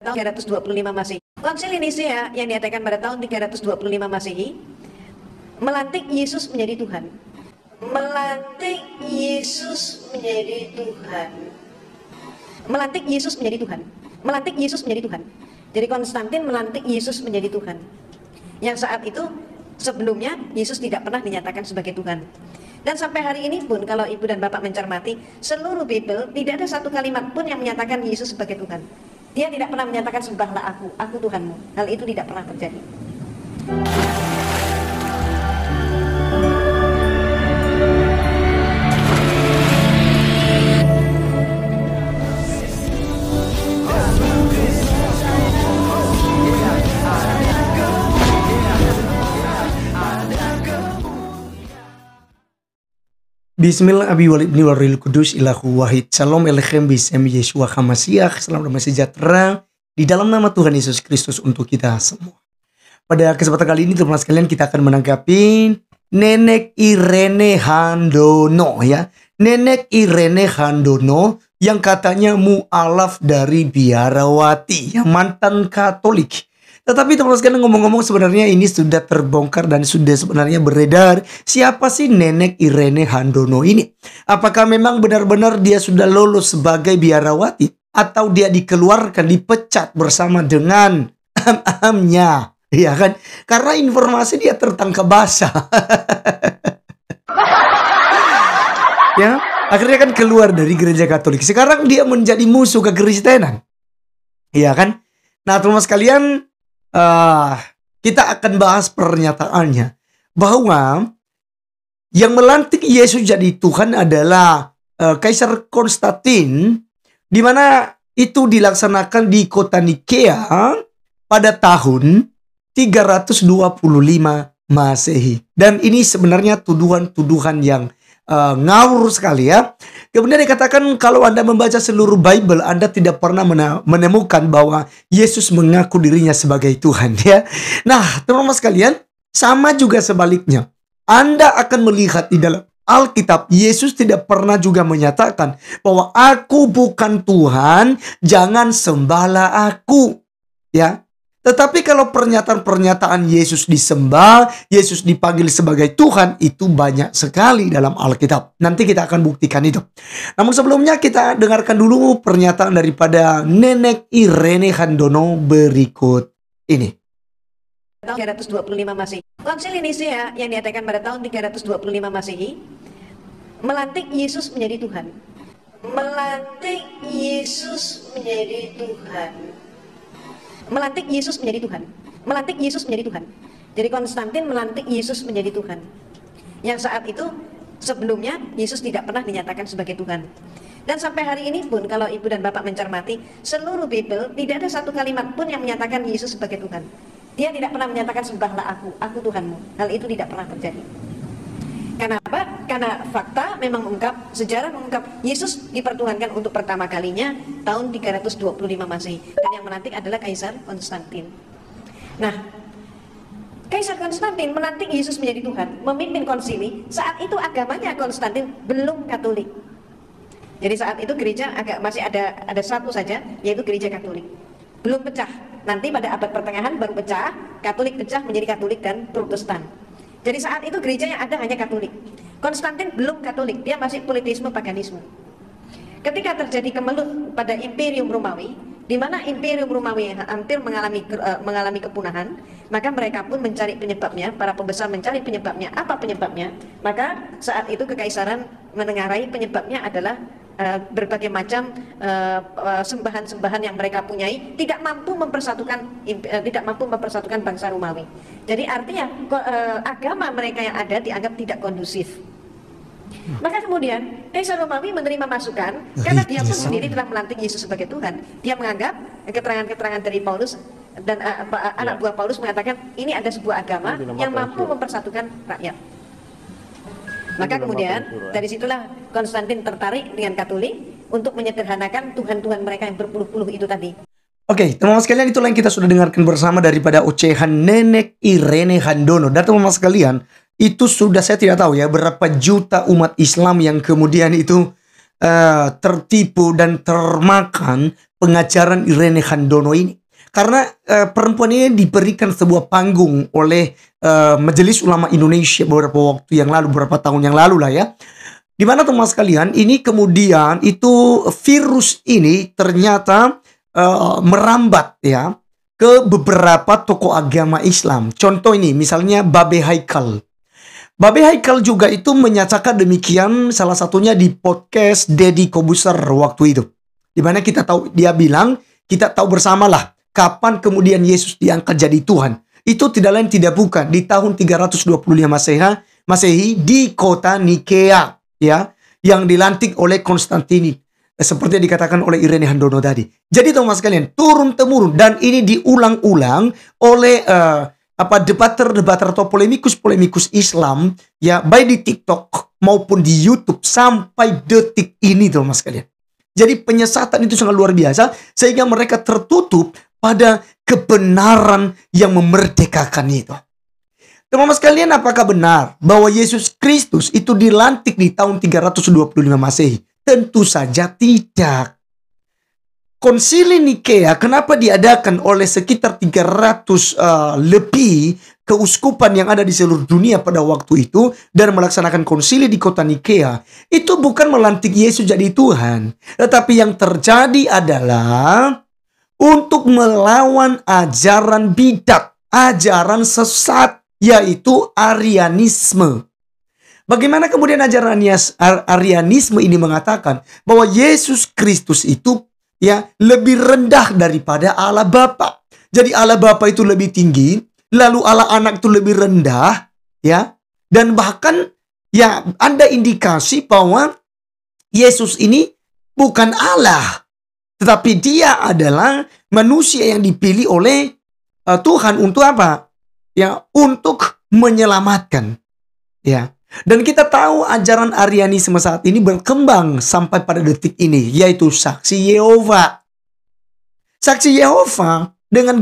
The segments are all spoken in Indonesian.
tahun 325 Masehi. Konsil Nicea yang diadakan pada tahun 325 Masehi melantik Yesus menjadi Tuhan. Melantik Yesus menjadi Tuhan. Melantik Yesus menjadi Tuhan. Melantik Yesus menjadi Tuhan. Jadi Konstantin melantik Yesus menjadi Tuhan. Yang saat itu sebelumnya Yesus tidak pernah dinyatakan sebagai Tuhan. Dan sampai hari ini pun kalau ibu dan bapak mencermati seluruh Bible, tidak ada satu kalimat pun yang menyatakan Yesus sebagai Tuhan. Dia tidak pernah menyatakan sembahlah aku Tuhanmu. Hal itu tidak pernah terjadi. Bismillah abi wal ibni wal ril kudus ilahu wahid. Shalom alechem bisem Yeshua HaMashiach. Salam damai sejahtera di dalam nama Tuhan Yesus Kristus untuk kita semua. Pada kesempatan kali ini teman-teman sekalian kita akan menanggapi Nenek Irene Handono ya. Nenek Irene Handono yang katanya mu'alaf dari biarawati, yang mantan Katolik. Tetapi teman-teman sekalian ngomong-ngomong sebenarnya ini sudah terbongkar dan sudah sebenarnya beredar. Siapa sih Nenek Irene Handono ini? Apakah memang benar-benar dia sudah lolos sebagai biarawati? Atau dia dikeluarkan, dipecat bersama dengan ahamnya? Iya kan? Karena informasi dia tertangkap basah. Ya, akhirnya kan keluar dari gereja Katolik. Sekarang dia menjadi musuh kekristenan. Iya kan? Nah teman-teman sekalian, kita akan bahas pernyataannya bahwa yang melantik Yesus jadi Tuhan adalah Kaisar Konstantin, di mana itu dilaksanakan di kota Nikea pada tahun 325 Masehi. Dan ini sebenarnya tuduhan-tuduhan yang ngawur sekali ya. Kemudian dikatakan kalau Anda membaca seluruh Bible, Anda tidak pernah menemukan bahwa Yesus mengaku dirinya sebagai Tuhan ya. Nah teman-teman sekalian, sama juga sebaliknya. Anda akan melihat di dalam Alkitab, Yesus tidak pernah juga menyatakan bahwa aku bukan Tuhan, jangan sembahlah aku ya. Tetapi kalau pernyataan-pernyataan Yesus disembah, Yesus dipanggil sebagai Tuhan, itu banyak sekali dalam Alkitab. Nanti kita akan buktikan itu. Namun sebelumnya kita dengarkan dulu pernyataan daripada Nenek Irene Handono berikut ini. Tahun 325 Masehi. Konsil Nicea yang diadakan pada tahun 325 Masehi melantik Yesus menjadi Tuhan. Melantik Yesus menjadi Tuhan. Melantik Yesus menjadi Tuhan. Melantik Yesus menjadi Tuhan. Jadi Konstantin melantik Yesus menjadi Tuhan. Yang saat itu sebelumnya Yesus tidak pernah dinyatakan sebagai Tuhan. Dan sampai hari ini pun kalau ibu dan bapak mencermati seluruh Bible, tidak ada satu kalimat pun yang menyatakan Yesus sebagai Tuhan. Dia tidak pernah menyatakan sembahlah aku Tuhanmu. Hal itu tidak pernah terjadi. Kenapa? Karena fakta memang mengungkap, sejarah mengungkap Yesus dipertuhankan untuk pertama kalinya tahun 325 Masehi. Dan yang melantik adalah Kaisar Konstantin. Nah, Kaisar Konstantin melantik Yesus menjadi Tuhan, memimpin konsili. Saat itu agamanya Konstantin belum Katolik. Jadi saat itu gereja masih ada satu saja, yaitu gereja Katolik. Belum pecah. Nanti pada abad pertengahan baru pecah, Katolik pecah menjadi Katolik dan Protestan. Jadi saat itu gereja yang ada hanya Katolik. Konstantin belum Katolik, dia masih politisme paganisme. Ketika terjadi kemelut pada Imperium Romawi, di mana Imperium Romawi hampir mengalami kepunahan, maka mereka pun mencari penyebabnya, para pembesar mencari penyebabnya. Apa penyebabnya? Maka saat itu kekaisaran menengarai penyebabnya adalah berbagai macam sembahan-sembahan yang mereka punyai tidak mampu mempersatukan bangsa Romawi. Jadi artinya agama mereka yang ada dianggap tidak kondusif. Maka kemudian Kaisar Romawi menerima masukan karena dia pun sendiri telah melantik Yesus sebagai Tuhan. Dia menganggap keterangan-keterangan dari Paulus dan anak buah Paulus mengatakan ini ada sebuah agama yang mampu mempersatukan rakyat. Maka kemudian dari situlah Konstantin tertarik dengan Katolik untuk menyederhanakan Tuhan-Tuhan mereka yang berpuluh-puluh itu tadi. Oke, teman-teman sekalian, itulah yang kita sudah dengarkan bersama daripada ocehan Nenek Irene Handono. Dan teman-teman sekalian, itu sudah saya tidak tahu ya berapa juta umat Islam yang kemudian itu tertipu dan termakan pengajaran Irene Handono ini. Karena perempuan ini diberikan sebuah panggung oleh Majelis Ulama Indonesia beberapa waktu yang lalu, beberapa tahun yang lalu lah ya. Di mana teman sekalian, ini kemudian itu virus ini ternyata merambat ya ke beberapa tokoh agama Islam. Contoh ini misalnya Babe Haikal. Babe Haikal juga itu menyatakan demikian, salah satunya di podcast Deddy Kobuser waktu itu. Di mana kita tahu, dia bilang, kita tahu bersamalah kapan kemudian Yesus diangkat jadi Tuhan. Itu tidak lain tidak bukan di tahun 325 Masehi di kota Nikea ya, yang dilantik oleh Konstantinus. Seperti yang dikatakan oleh Irene Handono tadi. Jadi teman sekalian, turun-temurun dan ini diulang-ulang oleh debater atau polemikus Islam ya, baik di TikTok maupun di YouTube sampai detik ini teman sekalian. Jadi penyesatan itu sangat luar biasa sehingga mereka tertutup pada kebenaran yang memerdekakan itu. Teman-teman sekalian, apakah benar bahwa Yesus Kristus itu dilantik di tahun 325 Masehi? Tentu saja tidak. Konsili Nikea kenapa diadakan oleh sekitar 300 lebih keuskupan yang ada di seluruh dunia pada waktu itu dan melaksanakan konsili di kota Nikea? Itu bukan melantik Yesus jadi Tuhan, tetapi yang terjadi adalah untuk melawan ajaran bidat, ajaran sesat, yaitu Arianisme. Bagaimana kemudian ajaran Arianisme ini mengatakan bahwa Yesus Kristus itu ya lebih rendah daripada Allah Bapa. Jadi Allah Bapa itu lebih tinggi, lalu Allah Anak itu lebih rendah, ya. Dan bahkan ya ada indikasi bahwa Yesus ini bukan Allah, tetapi dia adalah manusia yang dipilih oleh Tuhan untuk apa? Ya, untuk menyelamatkan. Ya. Dan kita tahu ajaran Arianisme saat ini berkembang sampai pada detik ini, yaitu saksi Yehova. Saksi Yehova dengan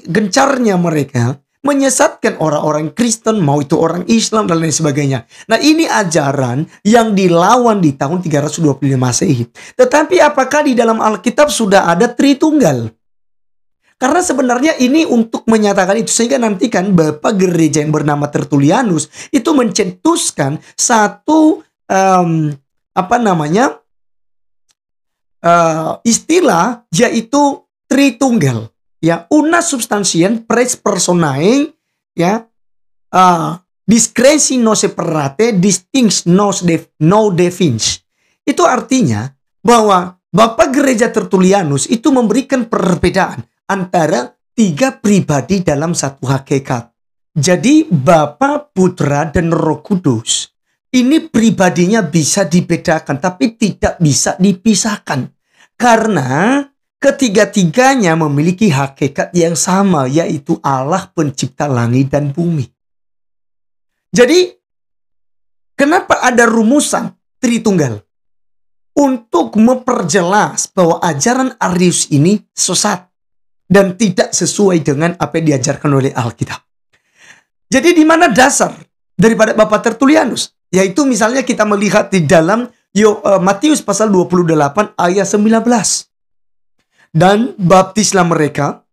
gencarnya mereka menyesatkan orang-orang Kristen, mau itu orang Islam dan lain sebagainya. Nah, ini ajaran yang dilawan di tahun 325 Masehi. Tetapi apakah di dalam Alkitab sudah ada Tritunggal? Karena sebenarnya ini untuk menyatakan itu, sehingga nanti kan Bapak Gereja yang bernama Tertullianus itu mencetuskan satu istilah, yaitu Tritunggal, ya, una substantiam pres personae, ya, discresi no separate, distinct no defins. Itu artinya bahwa Bapak Gereja Tertullianus itu memberikan perbedaan antara tiga pribadi dalam satu hakikat. Jadi Bapa, Putra, dan Roh Kudus ini pribadinya bisa dibedakan, tapi tidak bisa dipisahkan. Karena ketiga-tiganya memiliki hakikat yang sama, yaitu Allah pencipta langit dan bumi. Jadi kenapa ada rumusan Tritunggal? Untuk memperjelas bahwa ajaran Arius ini sesat dan tidak sesuai dengan apa yang diajarkan oleh Alkitab. Jadi di mana dasar daripada Bapak Tertullianus? Yaitu misalnya kita melihat di dalam Matius pasal 28 ayat 19. Dan baptislah mereka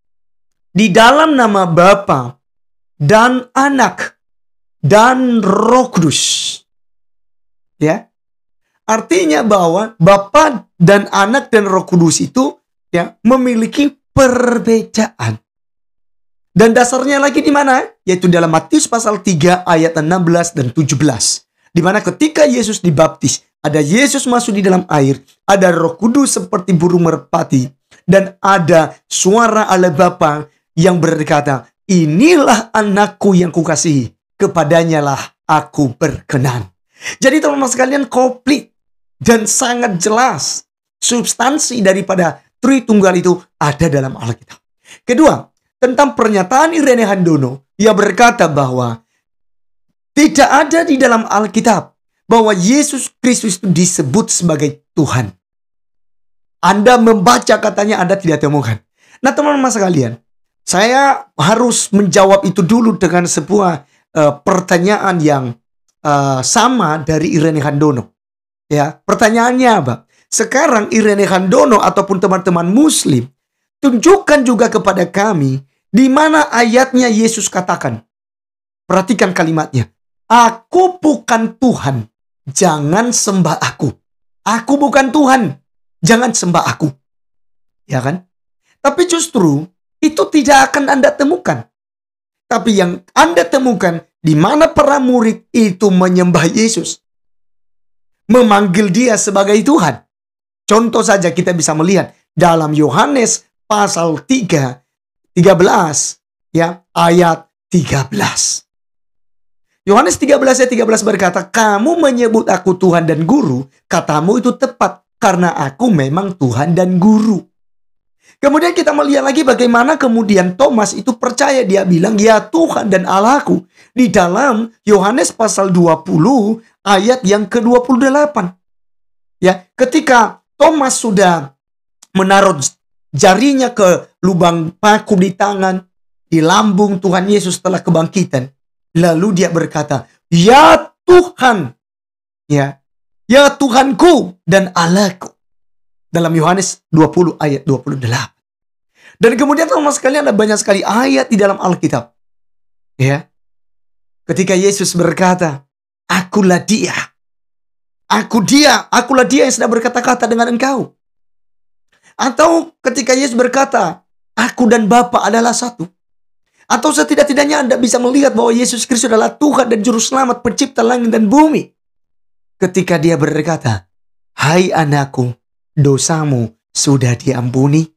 di dalam nama Bapa dan Anak dan Roh Kudus. Ya. Artinya bahwa Bapa dan Anak dan Roh Kudus itu ya memiliki perbedaan. Dan dasarnya lagi di mana? Yaitu dalam Matius pasal 3 ayat 16 dan 17. Di mana ketika Yesus dibaptis, ada Yesus masuk di dalam air, ada Roh Kudus seperti burung merpati, dan ada suara Allah Bapa yang berkata, "Inilah anakku yang kukasihi, kepadanya lah aku berkenan." Jadi teman-teman sekalian, komplit dan sangat jelas substansi daripada Tritunggal itu ada dalam Alkitab. Kedua, tentang pernyataan Irene Handono, ia berkata bahwa tidak ada di dalam Alkitab bahwa Yesus Kristus itu disebut sebagai Tuhan. Anda membaca katanya Anda tidak temukan. Nah teman-teman sekalian, saya harus menjawab itu dulu dengan sebuah pertanyaan yang sama dari Irene Handono. Ya, pertanyaannya apa? Sekarang Irene Handono ataupun teman-teman muslim, tunjukkan juga kepada kami di mana ayatnya Yesus katakan. Perhatikan kalimatnya. Aku bukan Tuhan, jangan sembah aku. Aku bukan Tuhan, jangan sembah aku. Ya kan? Tapi justru itu tidak akan Anda temukan. Tapi yang Anda temukan di mana para murid itu menyembah Yesus. Memanggil dia sebagai Tuhan. Contoh saja kita bisa melihat dalam Yohanes pasal 13 ya, ayat 13. Yohanes 13 ayat 13 berkata, kamu menyebut aku Tuhan dan Guru, katamu itu tepat karena aku memang Tuhan dan Guru. Kemudian kita melihat lagi bagaimana kemudian Thomas itu percaya, dia bilang ya Tuhan dan Allahku. Di dalam Yohanes pasal 20 ayat yang ke-28. Ya, ketika Thomas sudah menaruh jarinya ke lubang paku di tangan, di lambung Tuhan Yesus setelah kebangkitan. Lalu dia berkata, ya Tuhan, ya Tuhanku dan Allahku. Dalam Yohanes 20 ayat 28. Dan kemudian teman sekalian ada banyak sekali ayat di dalam Alkitab. Ya. Ketika Yesus berkata, akulah dia. Akulah dia yang sedang berkata-kata dengan engkau. Atau ketika Yesus berkata, aku dan Bapa adalah satu. Atau setidak-tidaknya Anda bisa melihat bahwa Yesus Kristus adalah Tuhan dan Juru Selamat, pencipta langit dan bumi. Ketika dia berkata, hai anakku, dosamu sudah diampuni.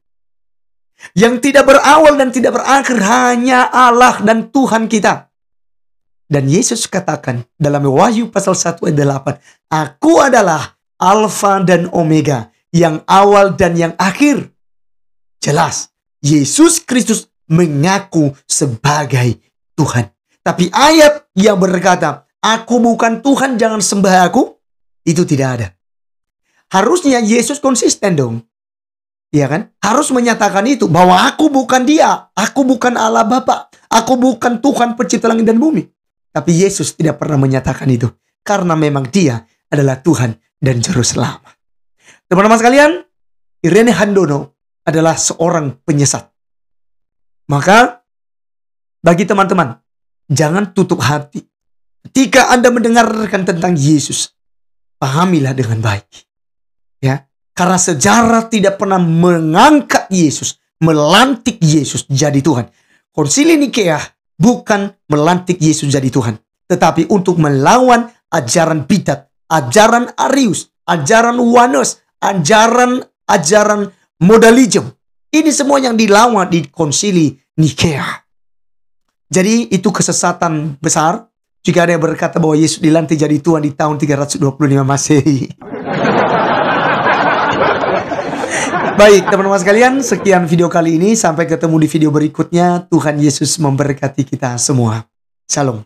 Yang tidak berawal dan tidak berakhir hanya Allah dan Tuhan kita. Dan Yesus katakan dalam Wahyu pasal 1 ayat 8, aku adalah Alfa dan Omega, yang awal dan yang akhir. Jelas, Yesus Kristus mengaku sebagai Tuhan. Tapi ayat yang berkata, aku bukan Tuhan, jangan sembah aku, itu tidak ada. Harusnya Yesus konsisten dong. Ya kan? Harus menyatakan itu, bahwa aku bukan dia, aku bukan Allah Bapa, aku bukan Tuhan pencipta langit dan bumi. Tapi Yesus tidak pernah menyatakan itu, karena memang dia adalah Tuhan dan Juru Selamat. Teman-teman sekalian, Irene Handono adalah seorang penyesat. Maka, bagi teman-teman, jangan tutup hati. Ketika Anda mendengarkan tentang Yesus, pahamilah dengan baik. Ya, karena sejarah tidak pernah mengangkat Yesus, melantik Yesus jadi Tuhan. Konsili Nikea bukan melantik Yesus jadi Tuhan, tetapi untuk melawan ajaran bidat, ajaran Arius, ajaran Wanos, ajaran modalisme. Ini semua yang dilawan di Konsili Nikea. Jadi itu kesesatan besar jika ada yang berkata bahwa Yesus dilantik jadi Tuhan di tahun 325 Masehi. Baik teman-teman sekalian, sekian video kali ini. Sampai ketemu di video berikutnya. Tuhan Yesus memberkati kita semua. Shalom.